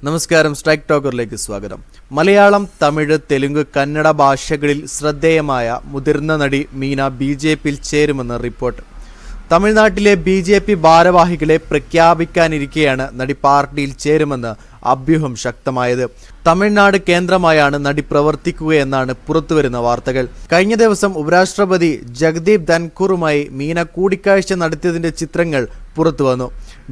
നമസ്കാരം, സ്ട്രൈക്ക് ടോക്കറിലേക്ക് സ്വാഗതം. മലയാളം, തമിഴ്, തെലുങ്ക്, കന്നഡ ഭാഷകളിൽ ശ്രദ്ധേയമായ മുതിർന്ന നടി മീന ബി.ജെ.പിയിൽ ചേരുമെന്ന് റിപ്പോർട്ട്. തമിഴ്നാട്ടിലെ ബി.ജെ.പി ഭാരവാഹികളെ പ്രഖ്യാപിക്കാനിരിക്കെയാണ് നടി പാർട്ടിയിൽ ചേരുമെന്ന് അഭ്യൂഹം ശക്തമായത്. തമിഴ്നാട് കേന്ദ്രമായാണ് നടി പ്രവർത്തിക്കുകയെന്നാണ് പുറത്തുവരുന്ന വാർത്തകൾ. കഴിഞ്ഞ ദിവസം ഉപരാഷ്ട്രപതി ജഗദീപ് ധൻഖറുമായി മീന കൂടിക്കാഴ്ച നടത്തിയതിന്റെ ചിത്രങ്ങൾ പുറത്തുവന്നു.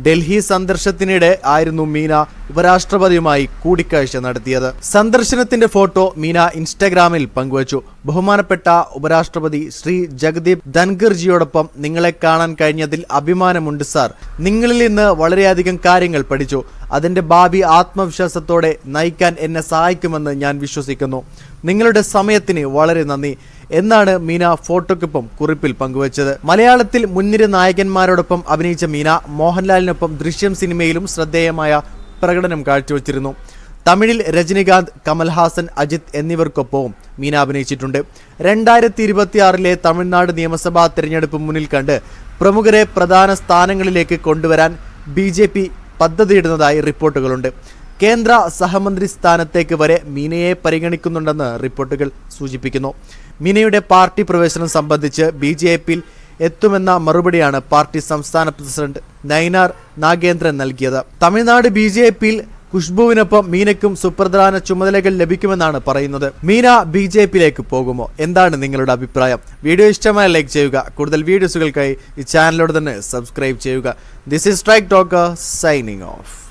ഡൽഹി സന്ദർശനത്തിനിടെ ആയിരുന്നു മീന ഉപരാഷ്ട്രപതിയുമായി കൂടിക്കാഴ്ച നടത്തിയത്. സന്ദർശനത്തിന്റെ ഫോട്ടോ മീന ഇൻസ്റ്റഗ്രാമിൽ പങ്കുവച്ചു. ബഹുമാനപ്പെട്ട ഉപരാഷ്ട്രപതി ശ്രീ ജഗദീപ് ധൻഖർജിയോടൊപ്പം നിങ്ങളെ കാണാൻ കഴിഞ്ഞതിൽ അഭിമാനമുണ്ട് സാർ. നിങ്ങളിൽ നിന്ന് വളരെയധികം കാര്യങ്ങൾ പഠിച്ചു. അതിന്റെ ഭാവി ആത്മവിശ്വാസത്തോടെ നയിക്കാൻ എന്നെ സഹായിക്കുമെന്ന് ഞാൻ വിശ്വസിക്കുന്നു. നിങ്ങളുടെ സമയത്തിന് വളരെ നന്ദി എന്നാണ് മീന ഫോട്ടോയ്ക്കൊപ്പം കുറിപ്പിൽ പങ്കുവച്ചത്. മലയാളത്തിൽ മുൻനിര നായകന്മാരോടൊപ്പം അഭിനയിച്ച മീന മോഹൻലാലിനൊപ്പം ദൃശ്യം സിനിമയിലും ശ്രദ്ധേയമായ പ്രകടനം കാഴ്ചവെച്ചിരുന്നു. തമിഴിൽ രജനികാന്ത്, കമൽഹാസൻ, അജിത് എന്നിവർക്കൊപ്പവും മീന അഭിനയിച്ചിട്ടുണ്ട്. 2026 തമിഴ്നാട് നിയമസഭാ തെരഞ്ഞെടുപ്പ് മുന്നിൽ കണ്ട് പ്രമുഖരെ പ്രധാന സ്ഥാനങ്ങളിലേക്ക് കൊണ്ടുവരാൻ ബി.ജെ.പി പദ്ധതിയിടുന്നതായി റിപ്പോർട്ടുകളുണ്ട്. കേന്ദ്ര സഹമന്ത്രി സ്ഥാനത്തേക്ക് വരെ മീനയെ പരിഗണിക്കുന്നുണ്ടെന്ന് റിപ്പോർട്ടുകൾ സൂചിപ്പിക്കുന്നു. മീനയുടെ പാർട്ടി പ്രവേശനം സംബന്ധിച്ച് ബി.ജെ.പിയിൽ എത്തുമെന്ന മറുപടിയാണ് പാർട്ടി സംസ്ഥാന പ്രസിഡന്റ് നയിനാർ നാഗേന്ദ്രൻ നൽകിയത്. തമിഴ്നാട് ബി.ജെ.പിയിൽ ഖുഷ്ബുവിനൊപ്പം മീനയ്ക്കും സുപ്രധാന ചുമതലകൾ ലഭിക്കുമെന്നാണ് പറയുന്നത്. മീന ബി.ജെ.പിയിലേക്ക് പോകുമോ? എന്താണ് നിങ്ങളുടെ അഭിപ്രായം? വീഡിയോ ഇഷ്ടമായ ലൈക്ക് ചെയ്യുക. കൂടുതൽ വീഡിയോസുകൾക്കായി ഈ ചാനലോട് തന്നെ സബ്സ്ക്രൈബ് ചെയ്യുക. This is strike talker signing off.